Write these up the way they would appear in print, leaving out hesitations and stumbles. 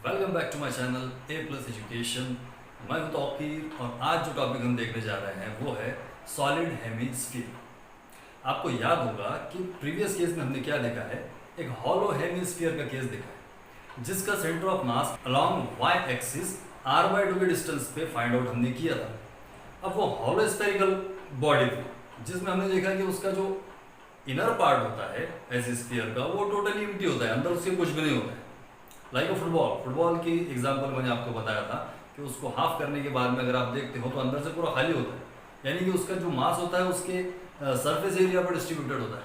Welcome back to my channel A plus education. मैं हूं तौकीर और आज जो टॉपिक हम देखने जा रहे हैं वो है सॉलिड हेमिस्फीयर। आपको याद होगा कि प्रीवियस केस में हमने क्या देखा है, एक हॉलो हेमिस्फीयर का केस देखा है जिसका centre of mass along Y axis r/2 के डिस्टेंस पे फाइंड आउट हमने किया था। अब वो हॉलो स्फेरिकल बॉडी थी जिसमें हमने देखा कि उसका जो इनर पार्ट होता है ऐसे स्फीयर का वो टोटली एम्प्टी होता है, अंदर उसके कुछ भी नहीं होता है। लाइक फुटबॉल की एग्जांपल मैंने आपको बताया था कि उसको हाफ करने के बाद में अगर आप देखते हो तो अंदर से पूरा खाली होता है, यानी कि उसका जो मास होता है उसके सरफेस एरिया पर डिस्ट्रीब्यूटेड होता है।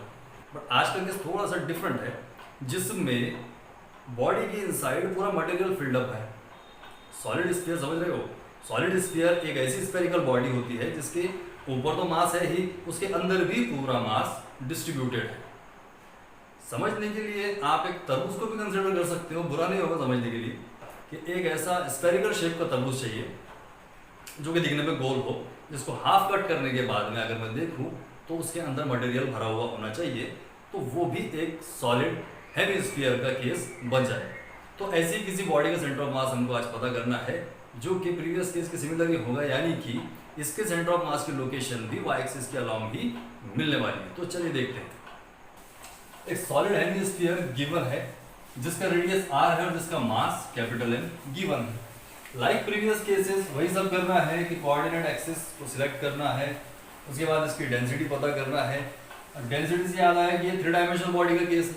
बट आज का केस थोड़ा सा डिफरेंट है जिसमें बॉडी के इनसाइड पूरा मटेरियल फिल्ड अप है। सॉलिड स्फीयर समझ रहे हो? सॉलिड स्फीयर एक ऐसी स्फेरिकल बॉडी होती है जिसके ऊपर तो मास है ही, उसके अंदर भी पूरा मास डिस्ट्रीब्यूटेड है। समझने के लिए आप एक तरबूज को भी कंसिडर कर सकते हो, बुरा नहीं होगा समझने के लिए कि एक ऐसा स्फेरिकल शेप का तरबूज चाहिए जो कि दिखने में गोल हो, जिसको हाफ कट करने के बाद में अगर मैं देखूं तो उसके अंदर मटेरियल भरा हुआ होना चाहिए, तो वो भी एक सॉलिड हेमिस्फीयर का केस बन जाए। तो ऐसी किसी बॉडी का सेंटर ऑफ मास हमको आज पता करना है जो कि प्रीवियस केस के सिमिलर ही होगा, यानी कि इसके सेंटर ऑफ मास की लोकेशन भी वाई एक्सिस के अलोंग ही मिलने वाली है। तो चलिए देखते हैं। एक सॉलिड हेमिस्फीयर गिवन है जिसका रेडियस r है और जिसका मास कैपिटल M गिवन है। लाइक प्रीवियस केसेस वही सब करना है कि कोऑर्डिनेट एक्सिस को सिलेक्ट करना है, उसके बाद इसकी डेंसिटी पता करना है। डेंसिटी से याद आया कि ये 3 डायमेंशनल बॉडी का केस है,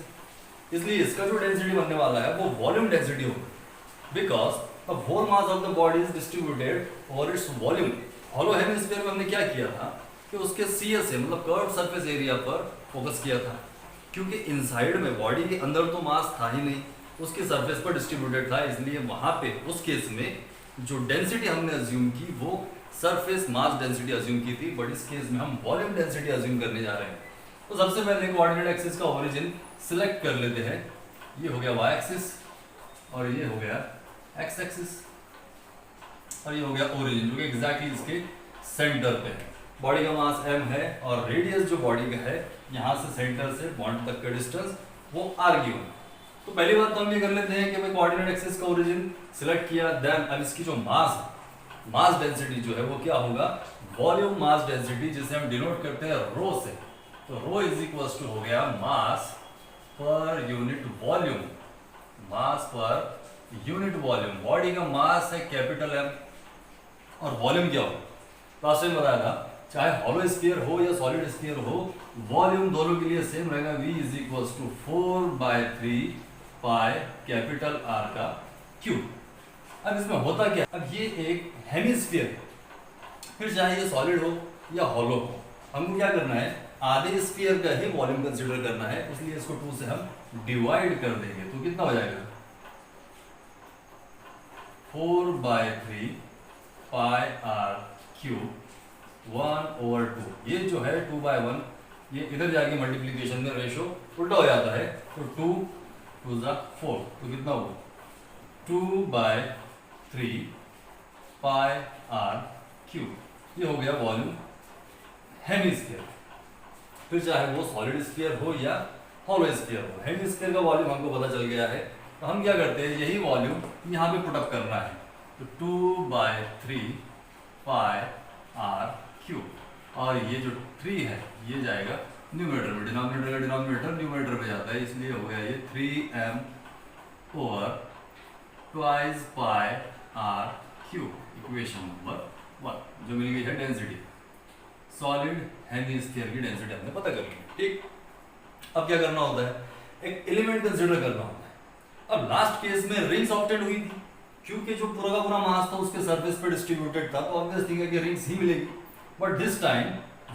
इसलिए इसका जो डेंसिटी बनने वाला है वो वॉल्यूम डेंसिटी होगा because the whole mass of the body is distributed over its volume. Hollow hemisphere में हमने क्या किया था कि उसके CS से मतलब कर्व सरफेस एरिया पर फोकस किया था, क्योंकि इनसाइड में बॉडी के अंदर तो मास था ही नहीं, उसके सरफेस पर डिस्ट्रीब्यूटेड था, इसलिए वहां पे उस केस में जो डेंसिटी हमने अज्यूम की वो सरफेस मास डेंसिटी अज्यूम की थी। बट इस केस में हम वॉल्यूम डेंसिटी अज्यूम करने जा रहे हैं। तो सबसे पहले कोऑर्डिनेट एक्सिस का ओरिजिन सिलेक्ट कर लेते हैं। ये हो गया वाई एक्सिस और ये हो गया एक्स एक्सिस और ये हो गया ओरिजिन जो कि एग्जैक्टली इसके सेंटर पे है। बॉडी का मास m है और रेडियस जो बॉडी का है यहाँ से सेंटर से बॉन्ड तक का डिस्टेंस वो r गिवन। तो पहली बात तो हम ये कर लेते हैं कि भाई कोऑर्डिनेट एक्सिस का ओरिजिन सिलेक्ट किया, देन अब इसकी जो मास डेंसिटी जो है वो क्या होगा, वॉल्यूम मास डेंसिटी, जिसे हम डिनोट करते हैं रो से। तो रो इज इक्वल्स टू हो गया मास पर यूनिट वॉल्यूम, मास पर यूनिट वॉल्यूम। बॉडी का मास है कैपिटल M और वॉल्यूम क्या हो, लास्ट टाइम बताया था चाहे हॉलो स्फीयर हो या सॉलिड स्फीयर हो, वॉल्यूम दोनों के लिए सेम रहेगा, V is equals to 4/3 pi capital R का क्यूब। अब इसमें होता क्या, अब ये एक हेमिस्फीयर है, फिर चाहे ये सॉलिड हो या हॉलो हो, हमको क्या करना है, आधे स्फीयर का ही वॉल्यूम कंसीडर करना है, इसलिए इसको 2 से हम डिवाइड कर देंगे। तो कितना हो जाएगा 4/3 पाई R क्यूब 1/2। ये जो है 2/1, ये इधर जाके मल्टीप्लीकेशन में रेशो उल्टा हो जाता है, तो 2 2 4, तो कितना होगा 2/3 पाई R क्यूब। ये हो गया वॉल्यूम हेमिस्फीयर। फिर चाहे वो सॉलिड स्फीयर हो या हॉलो स्फीयर हो, हेमिस्फीयर का वॉल्यूम हमको पता चल गया है, तो हम क्या करते हैं, यही वॉल्यूम यहाँ पे पुटअप करना है। तो 2/3 पाई R क्यूब और ये जो 3 है ये जाएगा न्यूमरेटर में, डिनोमिनेटर का डिनोमिनेटर न्यूमरेटर पे जाता है, इसलिए हो गया ये 3m ओवर ट्वाइस पाई R क्यूब। इक्वेशन नंबर 1 जो मिल गई है डेंसिटी, सॉलिड हेमिस्फीयर की डेंसिटी हमने पता कर ली। ठीक, अब क्या करना होता है, एक एलिमेंट कंसिडर करना होता है। अब लास्ट केस में रिंग्स ऑब्टेन हुई थी, क्योंकि जो पूरा का पूरा मास था उसके सरफेस पे डिस्ट्रीब्यूटेड था, तो ऑब्वियस थिंग है कि रिंग्स ही मिलेगी। But this time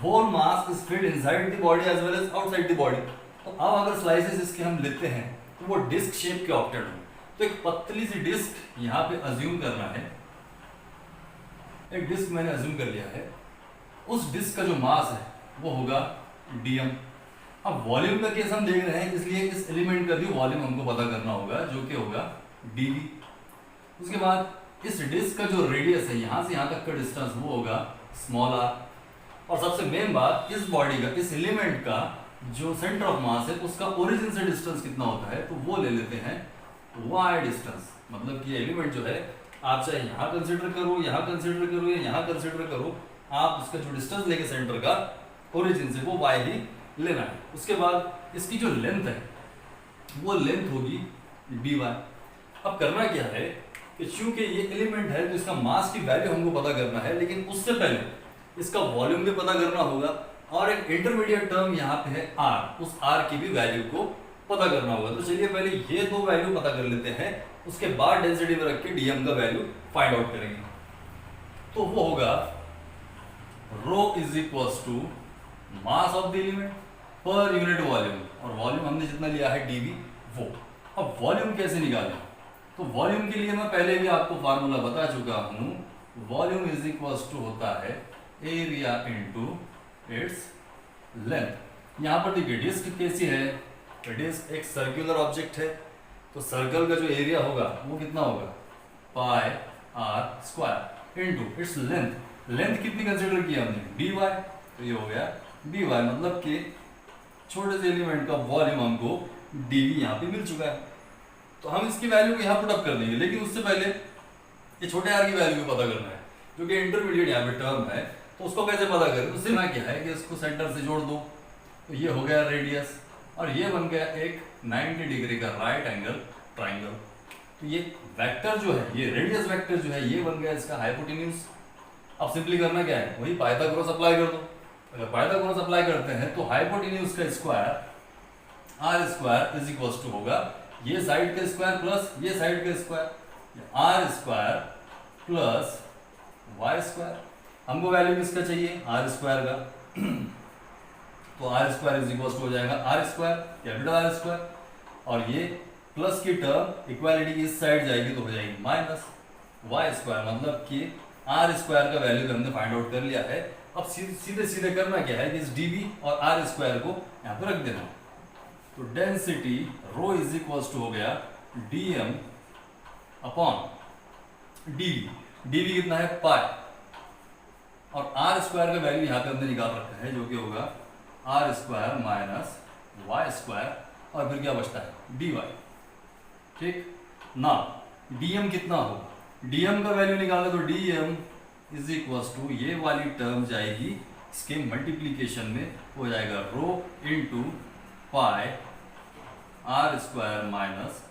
whole mass is filled inside the body as well as outside the body. तो अब अगर स्लाइसेस इसके हम लेते हैं तो वो डिस्क शेप के ऑब्टेन होंगे। तो एक पतली सी डिस्क यहाँ पे अज्यूम करना है, एक डिस्क मैंने अज्यूम कर लिया है, उस डिस्क का जो मास है वो होगा dm। अब वॉल्यूम का केस हम देख रहे हैं, इसलिए इस एलिमेंट का भी वॉल्यूम हमको पता करना होगा जो कि होगा dv। उसके बाद इस डिस्क का जो रेडियस है यहाँ से यहाँ तक का डिस्टेंस वो होगा स्मॉल r। और सबसे मेन बात, इस बॉडी का, इस एलिमेंट का जो सेंटर ऑफ मास है उसका ओरिजिन से डिस्टेंस कितना होता है, तो वो ले लेते हैं वाई डिस्टेंस, मतलब कि एलिमेंट जो है आप चाहे यहाँ कंसिडर करो, यहाँ कंसिडर करो या यहाँ कंसिडर करो, आप इसका जो डिस्टेंस लेके सेंटर का ओरिजिन से वो वाई ही लेना है। उसके बाद इसकी जो लेंथ है वो लेंथ होगी डी वाई। अब करना क्या है कि चूंकि ये एलिमेंट है तो इसका मास की वैल्यू हमको पता करना है, लेकिन उससे पहले इसका वॉल्यूम भी पता करना होगा और एक इंटरमीडिएट टर्म यहाँ पे है आर, उस आर की भी वैल्यू को पता करना होगा। तो चलिए पहले ये दो वैल्यू पता कर लेते हैं, उसके बाद डेंसिटी में रख के डीएम का वैल्यू फाइंड आउट करेंगे। तो वो होगा rho is equals to mass of the element पर यूनिट वॉल्यूम, और वॉल्यूम हमने जितना लिया है डीवी वो। अब वॉल्यूम कैसे निकालें? तो वॉल्यूम के लिए मैं पहले भी आपको फार्मूला बता चुका हूं, वॉल्यूम इज इक्वल्स टू होता है एरिया इनटू इट्स लेंथ। यहां पर देखिए डिस्क कैसी है, डिस्क एक सर्कुलर ऑब्जेक्ट है, तो सर्कल का जो एरिया होगा वो कितना होगा pi r square into its length. Length कितनी कंसीडर किया हमने डी वाई, तो ये हो गया डी वाई, मतलब कि छोटे से एलिमेंट का वॉल्यूम हमको डीवी यहाँ पे मिल चुका है। तो हम इसकी वैल्यू को यहाँ पुट अप कर देंगे, लेकिन उससे पहले ये छोटे आर की वैल्यू को पता करना है, जो कि इंटरमीडिएट यहाँ पे टर्म है। तो उसको कैसे पता करें? तो सिर्फ क्या है कि इसको सेंटर से जोड़ दो, तो ये हो गया रेडियस और ये बन गया एक 90 डिग्री का राइट एंगल ट्राइंगल। तो ये वेक्टर जो है, ये रेडियस वेक्टर जो है, ये बन गया इसका हाइपोटेन्यूज। अब सिंपली करना क्या है, वही पाइथागोरस अप्लाई कर दो। अगर पाइथागोरस अप्लाई करते हैं तो हाइपोटेन्यूज का square R square is equal to होगा ये साइड का स्क्वायर प्लस ये साइड का square, R square plus Y square. हमको वैल्यू किसका चाहिए? आर स्क्वायर का। तो R square is equal to हो जाएगा R square capital R square, और ये प्लस की टर्म इक्वालिटी की इस साइड जाएगी तो हो जाएगी माइनस वाई स्क्वायर, मतलब कि आर स्क्वायर का वैल्यू हमने फाइंड आउट कर लिया है। अब सीधे सीधे करना क्या है कि इस डीवी और आर स्क्वायर को यहाँ पे रख देना। तो density rho is equal to हो गया डीएम अपॉन डीवी। डीवी कितना है पाई, और आर स्क्वायर का वैल्यू यहाँ पे हमने निकाल रखा है जो कि होगा R square minus Y square, और फिर क्या बचता है डी वाई। ठीक ना, डीएम कितना हो, डीएम का वैल्यू निकालना, तो डीएम इज इक्वल टू ये वाली टर्म जाएगी इसके मल्टीप्लीकेशन में, हो जाएगा rho into pi r square minus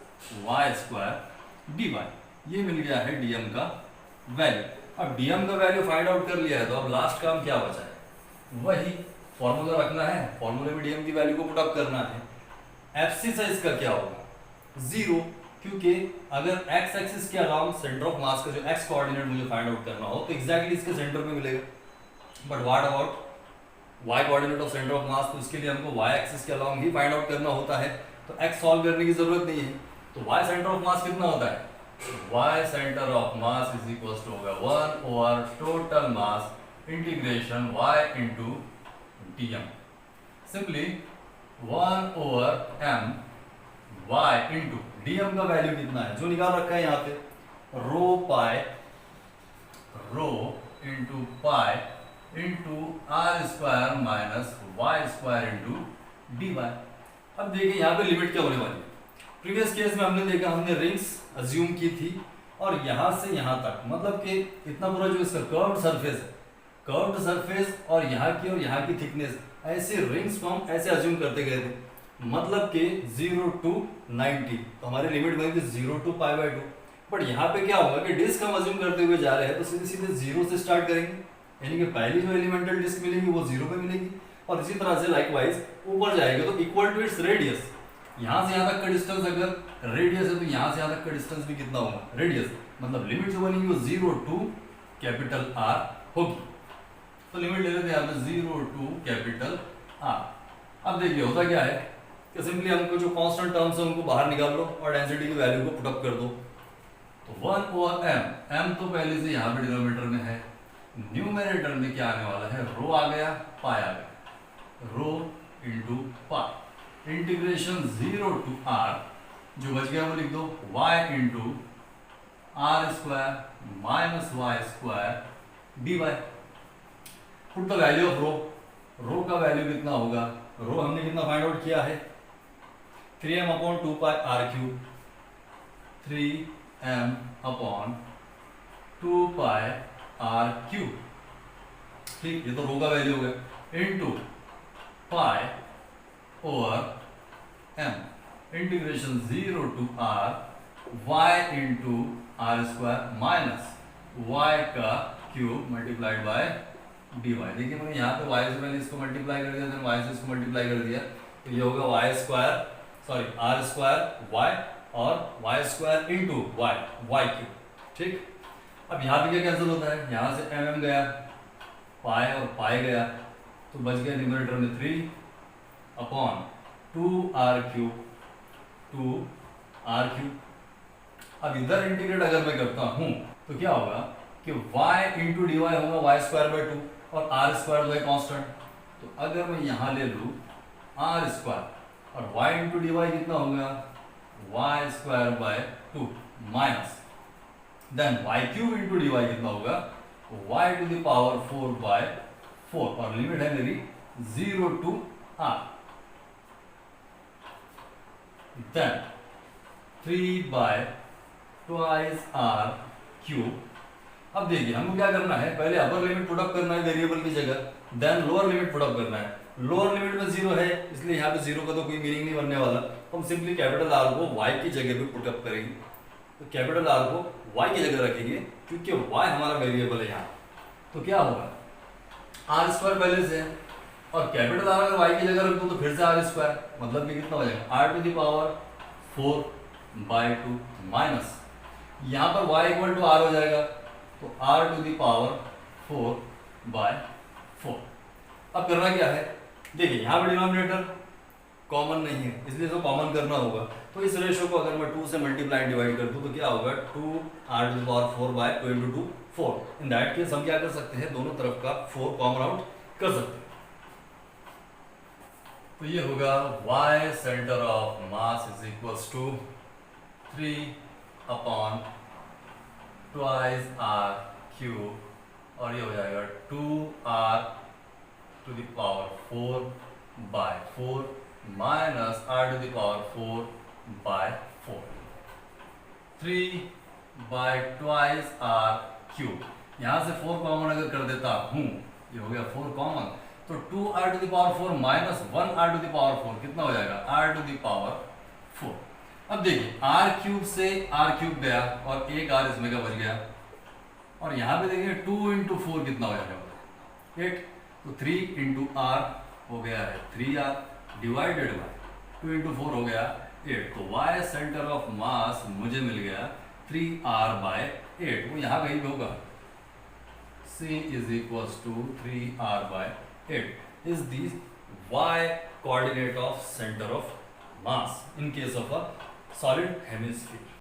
Y square d y. ये मिल गया है डीएम का वैल्यू। अब डीएम का वैल्यू फाइंड आउट कर लिया है, तो अब लास्ट काम क्या बचा है, वही फॉर्मूला रखना है, फॉर्मूले में डीएम की वैल्यू को पुट अप करना है। एब्सिस का क्या होगा जीरो, क्योंकि अगर एक्स एक्सिस के अलाउंग सेंटर ऑफ मास का जो एक्स कोऑर्डिनेट मुझे फाइंड आउट करना हो तो एग्जैक्टली इसके सेंटर पे मिलेगा। But what about Y coordinate of centre of mass, तो इसके लिए हमको वाई एक्सिस के अलाउंग ही फाइंड आउट करना होता है, तो एक्स सॉल्व करने की जरूरत नहीं है। तो वाई सेंटर ऑफ मास कितना होता है, y centre of mass is equal to होगा 1 over total mass integration y into dm. Simply 1 over M y into dm का वैल्यू कितना है जो निकाल रखा है यहाँ पे, rho pi rho into pi into are square minus Y square into D y. अब देखिए यहाँ पे लिमिट क्या होने वाली है। प्रीवियस केस में हमने देखा, हमने रिंग्स अज्यूम की थी और यहाँ से यहाँ तक, मतलब कि इतना पूरा जो इसका कर्व्ड सरफेस है, कर्व्ड सरफेस और यहाँ की थिकनेस, ऐसे रिंग्स को हम ऐसे अज्यूम करते गए थे, मतलब कि 0 to 90, तो हमारी लिमिट बनेगी 0 to पाई बाई 2। बट यहाँ पे क्या होगा कि डिस्क हम अज्यूम करते हुए जा रहे हैं, तो सीधे सीधे 0 से स्टार्ट करेंगे, यानी कि पहली जो एलिमेंटल डिस्क मिलेगी वो 0 पे मिलेगी, और इसी तरह से लाइकवाइज ऊपर जाएगा तो इक्वल टू इट्स रेडियस। यहाँ से यहाँ तक का डिस्टेंस अगर रेडियस है तो यहाँ से यहाँ तक का डिस्टेंस भी कितना होगा रेडियस, मतलब लिमिट जो बनेगी वो 0 to कैपिटल आर होगी। तो लिमिट ले लेते हैं यहाँ पे 0 to कैपिटल आर। अब देखिए होता क्या है कि सिंपली हमको जो कांस्टेंट टर्म्स है उनको बाहर निकाल लो और डेंसिटी की वैल्यू को पुट अप कर दो। तो 1 ओवर एम तो पहले से यहाँ पे डिनोमिनेटर में है, न्यूमरेटर में क्या आने वाला है, रो आ गया पाई आ गया, rho into pi integration 0 to r, जो बच गया वो लिख दो y into are square minus Y square d y. Put the value of rho, rho का वैल्यू कितना होगा, रो हमने कितना फाइंड आउट किया है 3m upon 2 pi R cube, 3m upon 2 pi R cube. ठीक, ये तो रो का वैल्यू हो गया, into pi over m integration 0 to r y into are square minus y का क्यूब मल्टीप्लाइड बाय dy। देखिए मैंने यहाँ पे y से मैंने इसको मल्टीप्लाई कर दिया, देन y से इसको मल्टीप्लाई कर दिया, तो ये होगा y square sorry R square y और y square into y cube. ठीक, अब यहाँ पे क्या कैंसिल होता है, यहाँ से mm गया, पाई और पाई गया, तो बच गया न्यूमरेटर में 3 upon 2r cube 2r cube. अब इधर इंटीग्रेट अगर मैं करता हूँ तो क्या होगा कि y इंटू डी वाई होगा वाई स्क्वायर बाई 2 और आर स्क्वायर बाई कॉन्स्टेंट। तो अगर मैं यहाँ ले लूँ आर स्क्वायर और y इंटू डी वाई कितना होगा Y square by 2 minus then y cube into D Y कितना होगा y to the power 4 by 4 और लिमिट है मेरी 0 to r। Then 3 by twice r cube. अब देखिए हमको क्या करना है, पहले अपर लिमिट पुट अप करना है वेरिएबल की जगह, then lower limit put up करना है। लोअर लिमिट में 0 है इसलिए यहाँ पे 0 का तो कोई मीनिंग नहीं बनने वाला, तो हम सिंपली कैपिटल आर को y की जगह पे पुट अप करेंगे। तो कैपिटल आर को y की जगह रखेंगे क्योंकि y हमारा वेरिएबल है यहाँ। तो क्या होगा आर स्क्वायर पहले से है और कैपिटल आर अगर y की जगह रख दो तो फिर से आर स्क्वायर, मतलब कि कितना हो जाएगा R to the power 4 by 2 minus यहाँ पर y इक्वल टू आर हो जाएगा, तो r to the power 4 by 4। अब करना क्या है, देखिए यहाँ पर डिनोमिनेटर कॉमन नहीं है इसलिए तो कॉमन करना होगा। तो इस रेशो को अगर मैं 2 से मल्टीप्लाई डिवाइड कर दूँ तो क्या होगा 2r to the power 4 by 2 into 2 4। In that case हम क्या कर सकते हैं, दोनों तरफ का 4 कॉमन आउट कर सकते हैं। तो ये होगा y centre of mass is equals to 3 upon twice R cube और ये हो जाएगा 2r to the power 4 by 4 minus r to the power 4 by 4। 3 by twice r cube, यहाँ से 4 कॉमन अगर कर देता हूँ, ये हो गया 4 कॉमन, तो 2r to the power 4 minus 1r to the power 4 कितना हो जाएगा r टू द पावर 4। अब देखिए r क्यूब से r क्यूब गया और एक r इसमें का बच गया और यहाँ पे देखिए 2 इंटू 4 कितना हो जाएगा 8, तो 3 इंटू r हो गया है 3r डिवाइडेड बाय 2 इंटू 4 हो गया 8। तो y सेंटर ऑफ मास मुझे मिल गया 3r बाय 8, वो यहाँ कहीं पे होगा c is equals to 3r by 8 is the y coordinate of center of mass in case of a solid hemisphere।